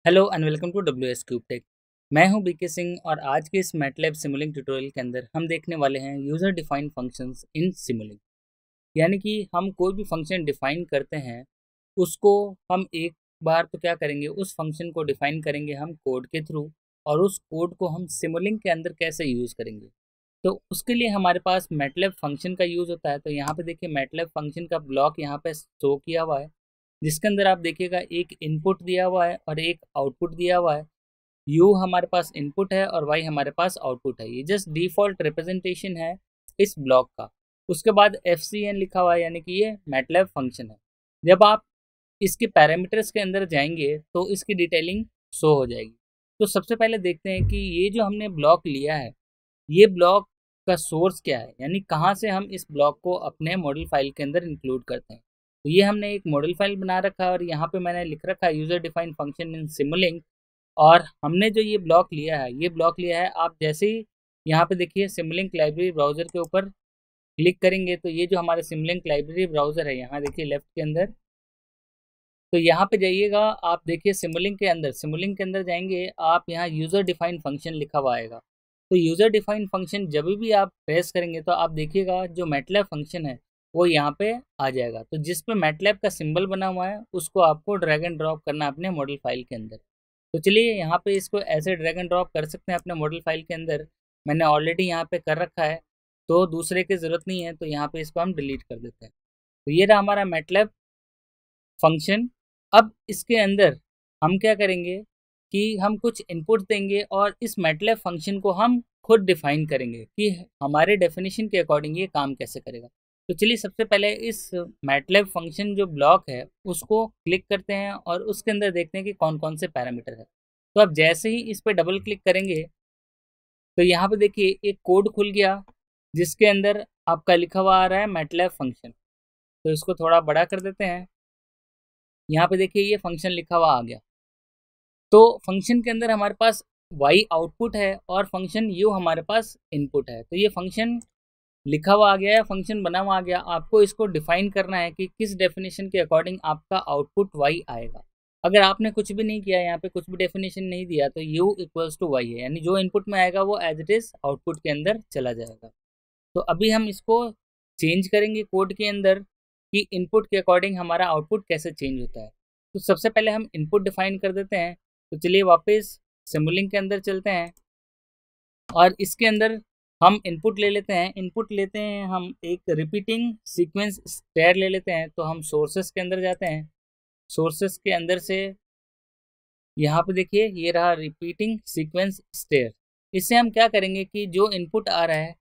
Hello and welcome to W S cube tech. मैं हूं BK Singh और आज के इस मैटलैब सिमुलिंक ट्यूटोरियल के अंदर हम देखने वाले हैं user defined functions in Simulink. यानी कि हम कोई भी फंक्शन डिफाइन करते हैं उसको हम एक बार तो क्या करेंगे, उस फंक्शन को डिफाइन करेंगे हम कोड के थ्रू और उस कोड को हम सिमुलिंक के अंदर कैसे यूज़ करेंगे। तो उसके लिए हमारे पास मैटलैब फंक्शन का यूज़ होता है। तो यहाँ पे देखिए मैटलैब फंक्शन का ब्लॉक यहाँ पे शो किया हुआ है, जिसके अंदर आप देखिएगा एक इनपुट दिया हुआ है और एक आउटपुट दिया हुआ है। यू हमारे पास इनपुट है और वाई हमारे पास आउटपुट है। ये जस्ट डिफॉल्ट रिप्रेजेंटेशन है इस ब्लॉक का। उसके बाद एफ सी एन लिखा हुआ है, यानी कि ये मैटलैब फंक्शन है। जब आप इसके पैरामीटर्स के अंदर जाएंगे तो इसकी डिटेलिंग शो हो जाएगी। तो सबसे पहले देखते हैं कि ये जो हमने ब्लॉक लिया है, ये ब्लॉक का सोर्स क्या है, यानी कहाँ से हम इस ब्लॉक को अपने मॉडल फाइल के अंदर इंक्लूड करते हैं। तो ये हमने एक मॉडल फाइल बना रखा है और यहाँ पे मैंने लिख रखा है user defined function in Simulink. और हमने जो ये ब्लॉक लिया है, ये ब्लॉक लिया है, आप जैसे ही यहाँ पे देखिए सिमुलिंक लाइब्रेरी ब्राउजर के ऊपर क्लिक करेंगे तो ये जो हमारे सिमुलिंक लाइब्रेरी ब्राउजर है, यहाँ देखिए लेफ्ट के अंदर, तो यहाँ पे जाइएगा, आप देखिए सिमुलिंक के अंदर जाएंगे आप, यहाँ यूज़र डिफाइंड फंक्शन लिखा हुआ आएगा। तो यूज़र डिफाइंड फंक्शन जब भी आप प्रेस करेंगे तो आप देखिएगा जो मैटलैब फंक्शन है वो यहाँ पे आ जाएगा। तो जिस पे मैटलैब का सिंबल बना हुआ है उसको आपको ड्रैग एंड ड्रॉप करना है अपने मॉडल फाइल के अंदर। तो चलिए यहाँ पे इसको ऐसे ड्रैग एंड ड्रॉप कर सकते हैं अपने मॉडल फाइल के अंदर। मैंने ऑलरेडी यहाँ पे कर रखा है तो दूसरे की ज़रूरत नहीं है, तो यहाँ पे इसको हम डिलीट कर देते हैं। तो ये रहा हमारा मैटलैब फंक्शन। अब इसके अंदर हम क्या करेंगे कि हम कुछ इनपुट देंगे और इस मैटलैब फंक्शन को हम खुद डिफाइन करेंगे कि हमारे डेफिनेशन के अकॉर्डिंग ये काम कैसे करेगा। तो चलिए सबसे पहले इस मैटलैब फंक्शन जो ब्लॉक है उसको क्लिक करते हैं और उसके अंदर देखते हैं कि कौन कौन से पैरामीटर है। तो अब जैसे ही इस पर डबल क्लिक करेंगे तो यहाँ पे देखिए एक कोड खुल गया जिसके अंदर आपका लिखा हुआ आ रहा है मैटलैब फंक्शन। तो इसको थोड़ा बड़ा कर देते हैं। यहाँ पे देखिए ये फंक्शन लिखा हुआ आ गया। तो फंक्शन के अंदर हमारे पास y आउटपुट है और फंक्शन u हमारे पास इनपुट है। तो ये फंक्शन लिखा हुआ आ गया है, फंक्शन बना हुआ आ गया। आपको इसको डिफाइन करना है कि किस डेफिनेशन के अकॉर्डिंग आपका आउटपुट y आएगा। अगर आपने कुछ भी नहीं किया, यहाँ पे कुछ भी डेफिनेशन नहीं दिया, तो u इक्वल्स टू वाई है, यानी जो इनपुट में आएगा वो एज इट इज आउटपुट के अंदर चला जाएगा। तो अभी हम इसको चेंज करेंगे कोड के अंदर कि इनपुट के अकॉर्डिंग हमारा आउटपुट कैसे चेंज होता है। तो सबसे पहले हम इनपुट डिफाइन कर देते हैं। तो चलिए वापस सिमुलिंक के अंदर चलते हैं और इसके अंदर हम इनपुट ले लेते हैं। इनपुट लेते हैं हम एक रिपीटिंग सीक्वेंस स्टेयर ले लेते हैं। तो हम सोर्सेस के अंदर जाते हैं। सोर्सेस के अंदर से यहाँ पे देखिए ये रहा रिपीटिंग सीक्वेंस स्टेयर। इससे हम क्या करेंगे कि जो इनपुट आ रहा है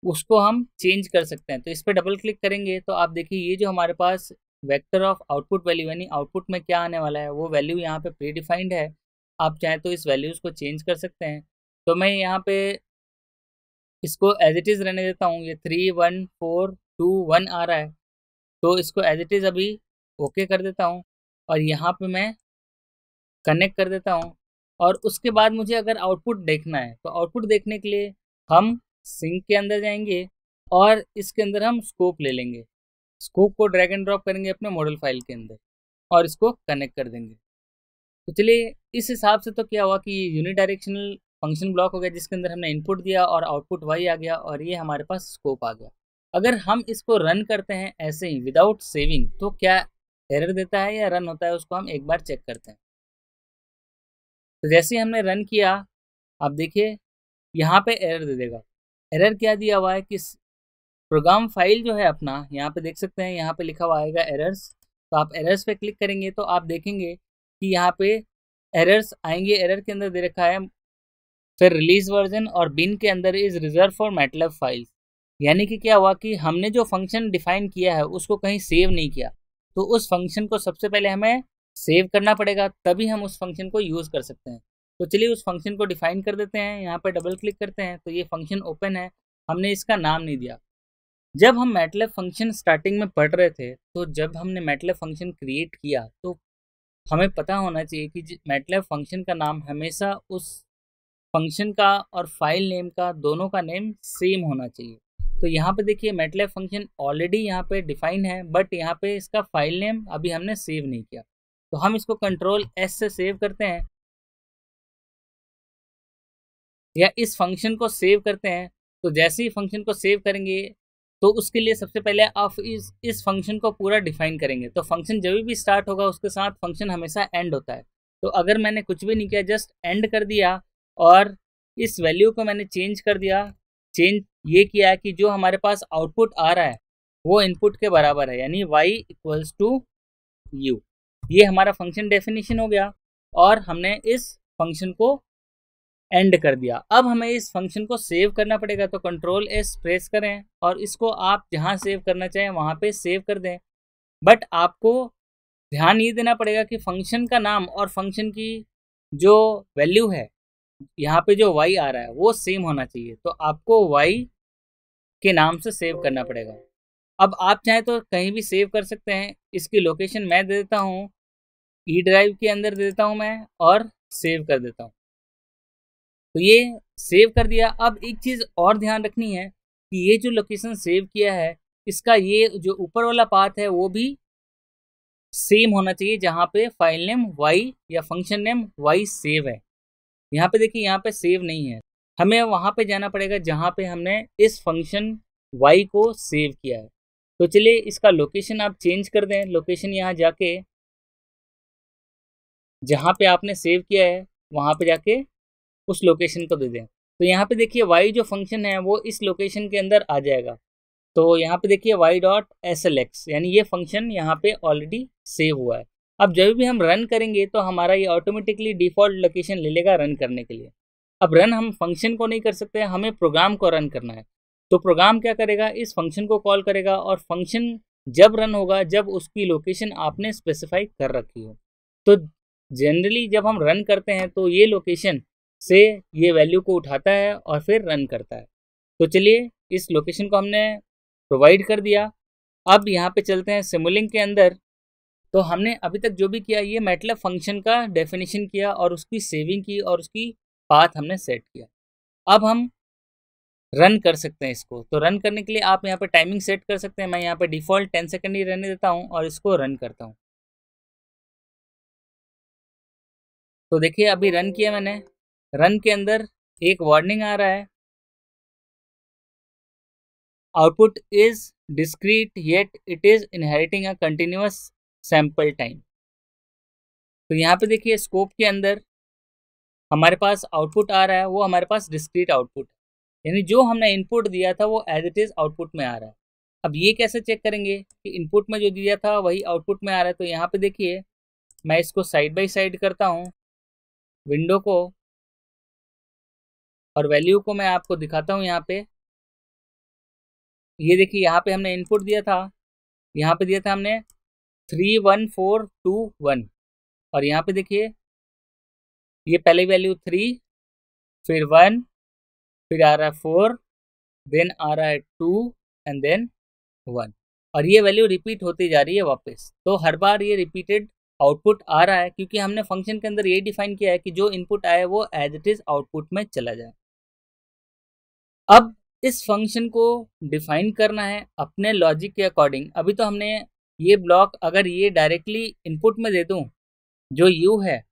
उसको हम चेंज कर सकते हैं। तो इस पर डबल क्लिक करेंगे तो आप देखिए ये जो हमारे पास वेक्टर ऑफ आउटपुट वैल्यू, यानी आउटपुट में क्या आने वाला है वो वैल्यू यहाँ पे प्री डिफाइंड है। आप चाहें तो इस वैल्यूज़ को चेंज कर सकते हैं। तो मैं यहाँ पे इसको एज इट इज़ रहने देता हूँ। ये 3 1 4 2 1 आ रहा है, तो इसको एज इट इज़ अभी ओके कर देता हूँ और यहाँ पे मैं कनेक्ट कर देता हूँ। और उसके बाद मुझे अगर आउटपुट देखना है तो आउटपुट देखने के लिए हम सिंक के अंदर जाएंगे और इसके अंदर हम स्कोप ले लेंगे। स्कोप को ड्रैग एंड ड्रॉप करेंगे अपने मॉडल फाइल के अंदर और इसको कनेक्ट कर देंगे। तो चलिए इस हिसाब से तो क्या हुआ कि यूनिडायरेक्शनल फंक्शन ब्लॉक हो गया जिसके अंदर हमने इनपुट दिया और आउटपुट वाई आ गया और ये हमारे पास स्कोप आ गया। अगर हम इसको रन करते हैं ऐसे ही विदाउट सेविंग तो क्या एरर देता है या रन होता है, उसको हम एक बार चेक करते हैं। तो जैसे ही हमने रन किया आप देखिए यहाँ पे एरर दे देगा। एरर क्या दिया हुआ है कि प्रोग्राम फाइल जो है अपना, यहाँ पे देख सकते हैं, यहाँ पे लिखा हुआ आएगा एरर्स। तो आप एरर्स पे क्लिक करेंगे तो आप देखेंगे कि यहाँ पे एरर्स आएंगे। एरर के अंदर दे रखा है फिर रिलीज वर्जन और बिन के अंदर is reserve for MATLAB files. यानी कि क्या हुआ कि हमने जो फंक्शन डिफाइन किया है उसको कहीं सेव नहीं किया। तो उस फंक्शन को सबसे पहले हमें सेव करना पड़ेगा, तभी हम उस फंक्शन को यूज़ कर सकते हैं। तो चलिए उस फंक्शन को डिफाइन कर देते हैं। यहाँ पर डबल क्लिक करते हैं तो ये फंक्शन ओपन है। हमने इसका नाम नहीं दिया। जब हम मैटलैब फंक्शन स्टार्टिंग में पढ़ रहे थे तो जब हमने मैटलैब फंक्शन क्रिएट किया तो हमें पता होना चाहिए कि मैटलैब फंक्शन का नाम हमेशा उस फंक्शन का और फाइल नेम का, दोनों का नेम सेम होना चाहिए। तो यहाँ पे देखिए मैटलैब फंक्शन ऑलरेडी यहाँ पे डिफाइन है, बट यहाँ पे इसका फाइल नेम अभी हमने सेव नहीं किया। तो हम इसको कंट्रोल एस से सेव करते हैं या इस फंक्शन को सेव करते हैं। तो जैसे ही फंक्शन को सेव करेंगे तो उसके लिए सबसे पहले आप इस फंक्शन को पूरा डिफाइन करेंगे। तो फंक्शन जब भी स्टार्ट होगा उसके साथ फंक्शन हमेशा एंड होता है। तो अगर मैंने कुछ भी नहीं किया, जस्ट एंड कर दिया और इस वैल्यू को मैंने चेंज कर दिया, चेंज ये किया कि जो हमारे पास आउटपुट आ रहा है वो इनपुट के बराबर है, यानी y इक्वल्स टू यू। ये हमारा फंक्शन डेफिनेशन हो गया और हमने इस फंक्शन को एंड कर दिया। अब हमें इस फंक्शन को सेव करना पड़ेगा, तो कंट्रोल एस प्रेस करें और इसको आप जहां सेव करना चाहें वहां पे सेव कर दें। बट आपको ध्यान ये देना पड़ेगा कि फंक्शन का नाम और फंक्शन की जो वैल्यू है, यहाँ पे जो y आ रहा है वो सेम होना चाहिए। तो आपको y के नाम से सेव करना पड़ेगा। अब आप चाहें तो कहीं भी सेव कर सकते हैं। इसकी लोकेशन मैं दे देता हूँ, ई ड्राइव के अंदर दे देता हूँ मैं और सेव कर देता हूँ। तो ये सेव कर दिया। अब एक चीज़ और ध्यान रखनी है कि ये जो लोकेशन सेव किया है इसका ये जो ऊपर वाला पाथ है वो भी सेम होना चाहिए जहाँ पे फाइल नेम y या फंक्शन नेम y सेव है। यहाँ पे देखिए, यहाँ पे सेव नहीं है, हमें वहाँ पे जाना पड़ेगा जहाँ पे हमने इस फंक्शन y को सेव किया है। तो चलिए इसका लोकेशन आप चेंज कर दें। लोकेशन यहाँ जाके जहाँ पे आपने सेव किया है वहाँ पे जाके उस लोकेशन को दे दें। तो यहाँ पे देखिए y जो फंक्शन है वो इस लोकेशन के अंदर आ जाएगा। तो यहाँ पे देखिए y.slx, यानी ये फंक्शन यहाँ पे ऑलरेडी सेव हुआ है। अब जब भी हम रन करेंगे तो हमारा ये ऑटोमेटिकली डिफ़ॉल्ट लोकेशन ले लेगा रन करने के लिए। अब रन हम फंक्शन को नहीं कर सकते, हमें प्रोग्राम को रन करना है। तो प्रोग्राम क्या करेगा, इस फंक्शन को कॉल करेगा और फंक्शन जब रन होगा जब उसकी लोकेशन आपने स्पेसिफाई कर रखी हो। तो जनरली जब हम रन करते हैं तो ये लोकेशन से ये वैल्यू को उठाता है और फिर रन करता है। तो चलिए इस लोकेशन को हमने प्रोवाइड कर दिया। अब यहाँ पे चलते हैं सिमुलिंक के अंदर। तो हमने अभी तक जो भी किया, ये मैटलैब फंक्शन का डेफिनेशन किया और उसकी सेविंग की और उसकी पाथ हमने सेट किया। अब हम रन कर सकते हैं इसको। तो रन करने के लिए आप यहाँ पे टाइमिंग सेट कर सकते हैं। मैं यहाँ पे डिफ़ॉल्ट 10 सेकंड ही रहने देता हूँ और इसको रन करता हूँ। तो देखिए अभी रन किया मैंने। रन के अंदर एक वार्निंग आ रहा है, output is discrete yet it is inheriting a continuous sample time. तो यहाँ पे देखिए स्कोप के अंदर हमारे पास आउटपुट आ रहा है, वो हमारे पास डिस्क्रीट आउटपुट है, यानी जो हमने इनपुट दिया था वो एज इट इज आउटपुट में आ रहा है। अब ये कैसे चेक करेंगे कि इनपुट में जो दिया था वही आउटपुट में आ रहा है। तो यहाँ पे देखिए मैं इसको साइड बाई साइड करता हूँ, विंडो को, और वैल्यू को मैं आपको दिखाता हूँ। यहाँ पे ये देखिए, यहाँ पे हमने इनपुट दिया था, यहाँ पे दिया था हमने 31421 और यहाँ पे देखिए ये पहले वैल्यू 3, फिर 1, फिर आ रहा है 4, देन आ रहा है 2 एंड देन 1, और ये वैल्यू रिपीट होती जा रही है वापस। तो हर बार ये रिपीटेड आउटपुट आ रहा है क्योंकि हमने फंक्शन के अंदर ये डिफाइन किया है कि जो इनपुट आए वो एज इट इज आउटपुट में चला जाए। अब इस फंक्शन को डिफाइन करना है अपने लॉजिक के अकॉर्डिंग। अभी तो हमने ये ब्लॉक अगर ये डायरेक्टली इनपुट में दे दूं, जो यू है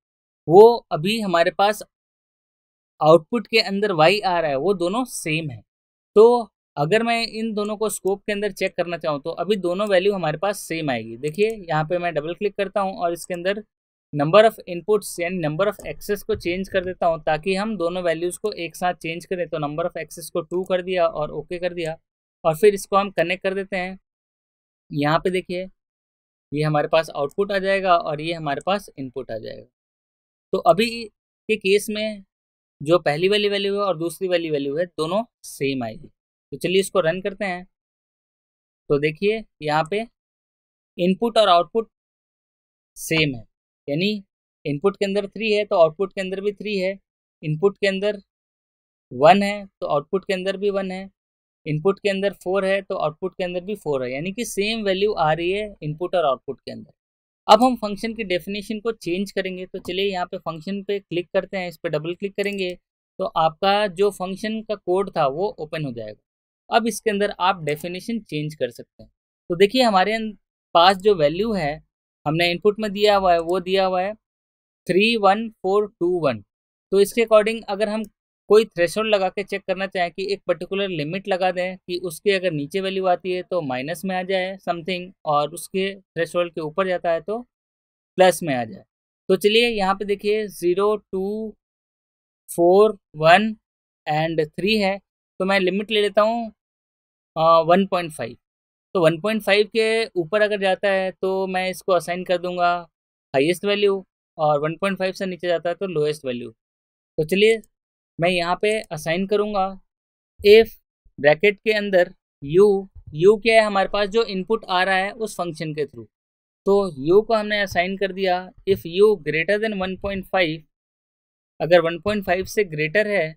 वो अभी हमारे पास आउटपुट के अंदर y आ रहा है, वो दोनों सेम है। तो अगर मैं इन दोनों को स्कोप के अंदर चेक करना चाहूँ तो अभी दोनों वैल्यू हमारे पास सेम आएगी। देखिए यहाँ पे मैं डबल क्लिक करता हूँ और इसके अंदर नंबर ऑफ इनपुट्स यानी नंबर ऑफ एक्सेस को चेंज कर देता हूँ ताकि हम दोनों वैल्यूज़ को एक साथ चेंज करें। तो नंबर ऑफ एक्सेस को 2 कर दिया और ओके कर दिया और फिर इसको हम कनेक्ट कर देते हैं। यहाँ पे देखिए ये हमारे पास आउटपुट आ जाएगा और ये हमारे पास इनपुट आ जाएगा। तो अभी के केस में जो पहली वाली वैल्यू है और दूसरी वाली वैल्यू है दोनों सेम आएगी। तो चलिए इसको रन करते हैं। तो देखिए यहाँ पे इनपुट और आउटपुट सेम है, यानी इनपुट के अंदर 3 है तो आउटपुट के अंदर भी 3 है, इनपुट के अंदर 1 है तो आउटपुट के अंदर भी 1 है, इनपुट के अंदर 4 है तो आउटपुट के अंदर भी 4 है, यानी कि सेम वैल्यू आ रही है इनपुट और आउटपुट के अंदर। अब हम फंक्शन की डेफिनेशन को चेंज करेंगे। तो चलिए यहाँ पे फंक्शन पे क्लिक करते हैं, इस पर डबल क्लिक करेंगे तो आपका जो फंक्शन का कोड था वो ओपन हो जाएगा। अब इसके अंदर आप डेफिनेशन चेंज कर सकते हैं। तो देखिए हमारे पास जो वैल्यू है हमने इनपुट में दिया हुआ है वो दिया हुआ है 31421। तो इसके अकॉर्डिंग अगर हम कोई थ्रेशोल्ड लगा के चेक करना चाहें कि एक पर्टिकुलर लिमिट लगा दें कि उसके अगर नीचे वैल्यू आती है तो माइनस में आ जाए समथिंग, और उसके थ्रेशोल्ड के ऊपर जाता है तो प्लस में आ जाए। तो चलिए यहाँ पे देखिए 0, 2, 4, 1 एंड 3 है, तो मैं लिमिट ले लेता हूँ 1.5। तो 1.5 के ऊपर अगर जाता है तो मैं इसको असाइन कर दूंगा हाईएस्ट वैल्यू, और 1.5 से नीचे जाता है तो लोएस्ट वैल्यू। तो चलिए मैं यहाँ पे असाइन करूँगा इफ ब्रैकेट के अंदर यू क्या है हमारे पास, जो इनपुट आ रहा है उस फंक्शन के थ्रू। तो यू को हमने असाइन कर दिया इफ़ यू ग्रेटर देन 1.5, अगर 1.5 से ग्रेटर है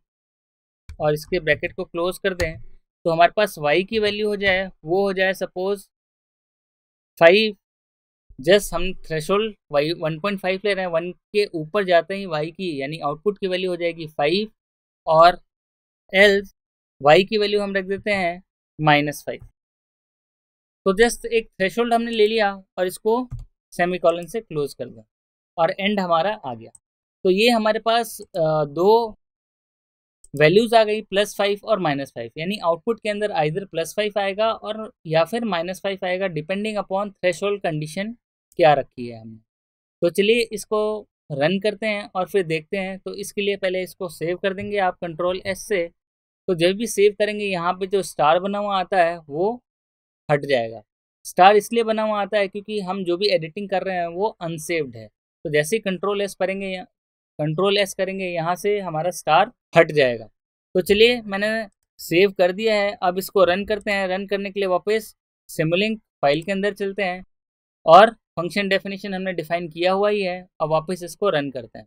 और इसके ब्रैकेट को क्लोज कर दें तो हमारे पास y की वैल्यू हो जाए, वो हो जाए सपोज 5। जस्ट हम थ्रेशोल्ड y 1.5 ले रहे हैं, 1 के ऊपर जाते ही y की यानी आउटपुट की वैल्यू हो जाएगी 5, और एल्स y की वैल्यू हम रख देते हैं -5। तो जस्ट एक थ्रेशोल्ड हमने ले लिया और इसको सेमीकोलन से क्लोज कर दिया और एंड हमारा आ गया। तो ये हमारे पास दो वैल्यूज आ गई +5 और -5, यानी आउटपुट के अंदर आइदर +5 आएगा और या फिर -5 आएगा, डिपेंडिंग अपॉन थ्रेशोल्ड कंडीशन क्या रखी है हमने। तो चलिए इसको रन करते हैं और फिर देखते हैं। तो इसके लिए पहले इसको सेव कर देंगे आप Ctrl+S से। तो जब भी सेव करेंगे यहाँ पे जो स्टार बना हुआ आता है वो हट जाएगा। स्टार इसलिए बना हुआ आता है क्योंकि हम जो भी एडिटिंग कर रहे हैं वो अनसेव्ड है। तो जैसे ही Ctrl+S करेंगे यहाँ से हमारा स्टार हट जाएगा। तो चलिए मैंने सेव कर दिया है, अब इसको रन करते हैं। रन करने के लिए वापस सिमुलिंक फाइल के अंदर चलते हैं और फंक्शन डेफिनेशन हमने डिफाइन किया हुआ ही है। अब वापस इसको रन करते हैं।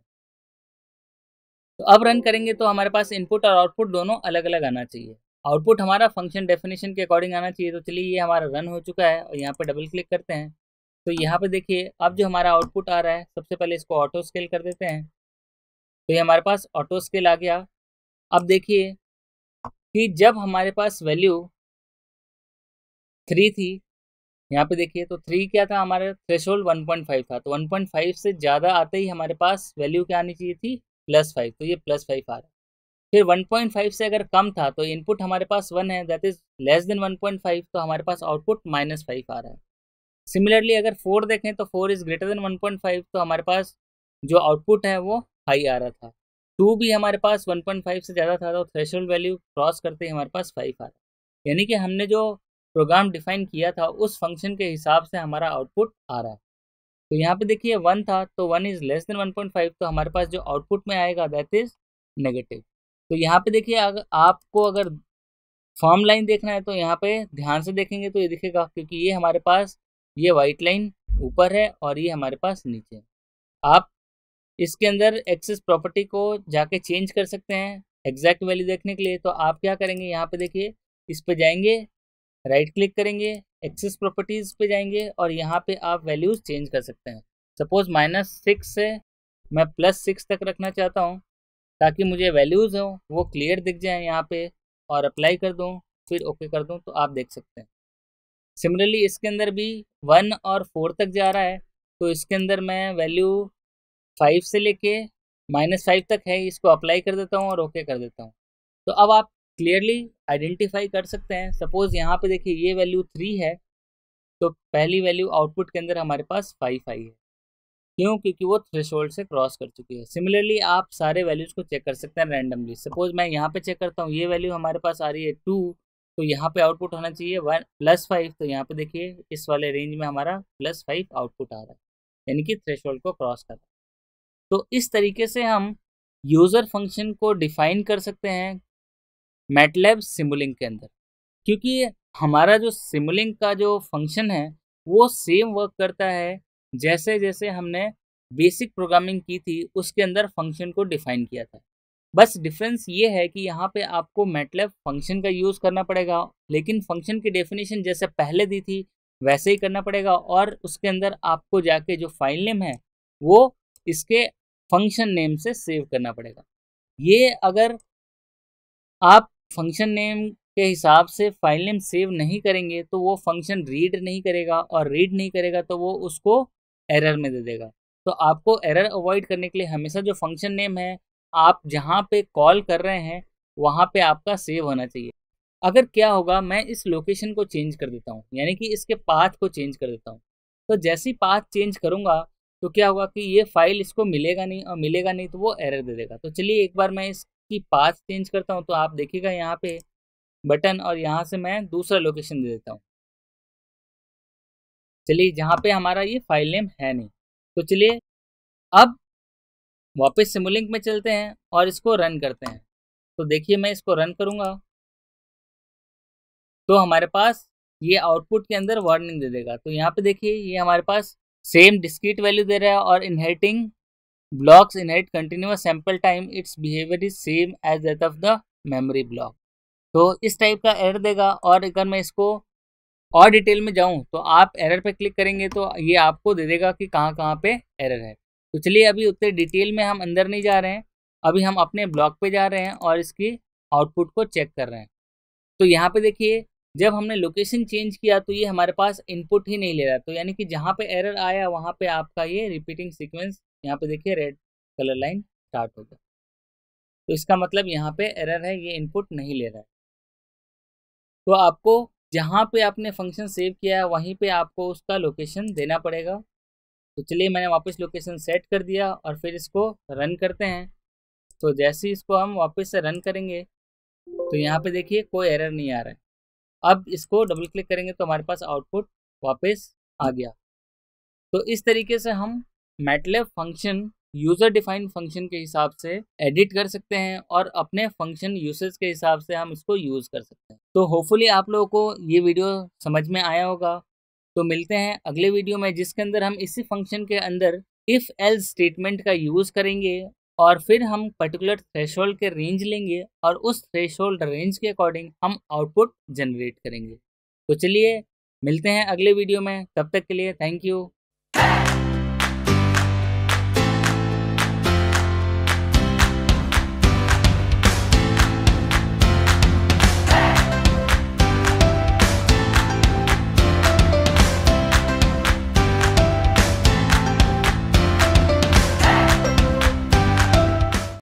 तो अब रन करेंगे तो हमारे पास इनपुट और आउटपुट दोनों अलग अलग आना चाहिए। आउटपुट हमारा फंक्शन डेफिनेशन के अकॉर्डिंग आना चाहिए। तो चलिए ये हमारा रन हो चुका है और यहाँ पे डबल क्लिक करते हैं। तो यहाँ पे देखिए अब जो हमारा आउटपुट आ रहा है, सबसे पहले इसको ऑटो स्केल कर देते हैं। तो ये हमारे पास ऑटो स्केल आ गया। अब देखिए कि जब हमारे पास वैल्यू 3 थी, यहाँ पे देखिए तो 3 क्या था, हमारा थ्रेशोल्ड 1.5 था। तो 1.5 से ज़्यादा आते ही हमारे पास वैल्यू क्या आनी चाहिए थी, +5। तो ये +5 आ रहा है। फिर 1.5 से अगर कम था तो इनपुट हमारे पास 1 है, दैट इज लेस देन 1.5, तो हमारे पास आउटपुट -5 आ रहा है। सिमिलरली अगर 4 देखें तो 4 इज ग्रेटर देन 1.5, तो हमारे पास जो आउटपुट है वो हाई आ रहा था। 2 भी हमारे पास 1.5 से ज़्यादा था, तो थ्रेशोल्ड वैल्यू क्रॉस करते ही हमारे पास 5 आ रहा है। यानी कि हमने जो प्रोग्राम डिफाइन किया था उस फंक्शन के हिसाब से हमारा आउटपुट आ रहा है। तो यहाँ पे देखिए 1 था, तो 1 इज लेस देन 1.5, तो हमारे पास जो आउटपुट में आएगा दैट इज नेगेटिव। तो यहाँ पे देखिए अगर आपको अगर फॉर्म लाइन देखना है तो यहाँ पे ध्यान से देखेंगे तो ये दिखेगा, क्योंकि ये हमारे पास ये वाइट लाइन ऊपर है और ये हमारे पास नीचे है। आप इसके अंदर एक्सेस प्रॉपर्टी को जाके चेंज कर सकते हैं एग्जैक्ट वैल्यू देखने के लिए। तो आप क्या करेंगे, यहाँ पे देखिए इस पे जाएंगे, राइट क्लिक करेंगे, एक्सेस प्रॉपर्टीज पे जाएंगे और यहाँ पे आप वैल्यूज चेंज कर सकते हैं। सपोज -6 से मैं +6 तक रखना चाहता हूँ ताकि मुझे वैल्यूज़ हो वो क्लियर दिख जाए यहाँ पे, और अप्लाई कर दूँ फिर ओके कर दूँ तो आप देख सकते हैं। सिमिलरली इसके अंदर भी 1 और 4 तक जा रहा है, तो इसके अंदर मैं वैल्यू 5 से लेके -5 तक है, इसको अप्लाई कर देता हूँ और ओके कर देता हूँ। तो अब आप क्लियरली आइडेंटिफाई कर सकते हैं। सपोज यहाँ पे देखिए ये वैल्यू 3 है, तो पहली वैल्यू आउटपुट के अंदर हमारे पास 5 आई है। क्यों? क्योंकि वो थ्रेशोल्ड से क्रॉस कर चुकी है। सिमिलरली आप सारे वैल्यूज़ को चेक कर सकते हैं रैंडमली। सपोज मैं यहाँ पे चेक करता हूँ, ये वैल्यू हमारे पास आ रही है 2, तो यहाँ पे आउटपुट होना चाहिए 1 +5। तो यहाँ पे देखिए इस वाले रेंज में हमारा +5 आउटपुट आ रहा है, यानी कि थ्रेशोल्ड को क्रॉस कर रहा है। तो इस तरीके से हम यूज़र फंक्शन को डिफाइन कर सकते हैं मैटलैब सिमुलिंक के अंदर, क्योंकि हमारा जो सिमुलिंक का जो फंक्शन है वो सेम वर्क करता है जैसे जैसे हमने बेसिक प्रोग्रामिंग की थी उसके अंदर फंक्शन को डिफाइन किया था। बस डिफरेंस ये है कि यहाँ पे आपको मैटलैब फंक्शन का यूज़ करना पड़ेगा, लेकिन फंक्शन की डेफिनेशन जैसे पहले दी थी वैसे ही करना पड़ेगा, और उसके अंदर आपको जाके जो फाइल नेम है वो इसके फंक्शन नेम से सेव करना पड़ेगा। ये अगर आप फंक्शन नेम के हिसाब से फाइल नेम सेव नहीं करेंगे तो वो फंक्शन रीड नहीं करेगा, और रीड नहीं करेगा तो वो उसको एरर में दे देगा। तो आपको एरर अवॉइड करने के लिए हमेशा जो फंक्शन नेम है आप जहाँ पे कॉल कर रहे हैं वहाँ पे आपका सेव होना चाहिए। अगर क्या होगा, मैं इस लोकेशन को चेंज कर देता हूँ, यानी कि इसके पाथ को चेंज कर देता हूँ, तो जैसे ही पाथ चेंज करूँगा तो क्या होगा कि ये फाइल इसको मिलेगा नहीं, और मिलेगा नहीं तो वो एरर दे देगा। तो चलिए एक बार मैं इसकी पाथ चेंज करता हूँ, तो आप देखिएगा यहाँ पे बटन, और यहाँ से मैं दूसरा लोकेशन दे देता हूँ। चलिए जहाँ पे हमारा ये फाइल नेम है नहीं, तो चलिए अब वापस सिमुलिंक में चलते हैं और इसको रन करते हैं। तो देखिए मैं इसको रन करूँगा तो हमारे पास ये आउटपुट के अंदर वार्निंग दे देगा। तो यहाँ पे देखिए ये हमारे पास सेम डिस्क्रीट वैल्यू दे रहा है, और inheriting blocks inherit continuous sample time, its behaviour is same as that of the memory block. तो इस टाइप का एरर देगा। और अगर मैं इसको और डिटेल में जाऊं तो आप एरर पे क्लिक करेंगे तो ये आपको दे देगा कि कहाँ कहाँ पे एरर है। तो चलिए अभी उतने डिटेल में हम अंदर नहीं जा रहे हैं, अभी हम अपने ब्लॉक पे जा रहे हैं और इसकी आउटपुट को चेक कर रहे हैं। तो यहाँ पे देखिए जब हमने लोकेशन चेंज किया तो ये हमारे पास इनपुट ही नहीं ले रहा, तो यानी कि जहाँ पे एरर आया वहाँ पे आपका ये रिपीटिंग सीक्वेंस, यहाँ पे देखिए रेड कलर लाइन स्टार्ट हो गया। तो इसका मतलब यहाँ पे एरर है, ये इनपुट नहीं ले रहा है। तो आपको जहाँ पे आपने फंक्शन सेव किया है वहीं पे आपको उसका लोकेशन देना पड़ेगा। तो चलिए मैंने वापस लोकेशन सेट कर दिया और फिर इसको रन करते हैं। तो जैसे ही इसको हम वापस से रन करेंगे तो यहाँ पे देखिए कोई एरर नहीं आ रहा है। अब इसको डबल क्लिक करेंगे तो हमारे पास आउटपुट वापस आ गया। तो इस तरीके से हम MATLAB function user defined function के हिसाब से एडिट कर सकते हैं और अपने फंक्शन यूसेज के हिसाब से हम इसको यूज़ कर सकते हैं। तो होपफुली आप लोगों को ये वीडियो समझ में आया होगा। तो मिलते हैं अगले वीडियो में जिसके अंदर हम इसी फंक्शन के अंदर इफ़ एल्स स्टेटमेंट का यूज़ करेंगे और फिर हम पर्टिकुलर थ्रेशोल्ड के रेंज लेंगे और उस थ्रेशोल्ड रेंज के अकॉर्डिंग हम आउटपुट जनरेट करेंगे। तो चलिए मिलते हैं अगले वीडियो में, तब तक के लिए थैंक यू।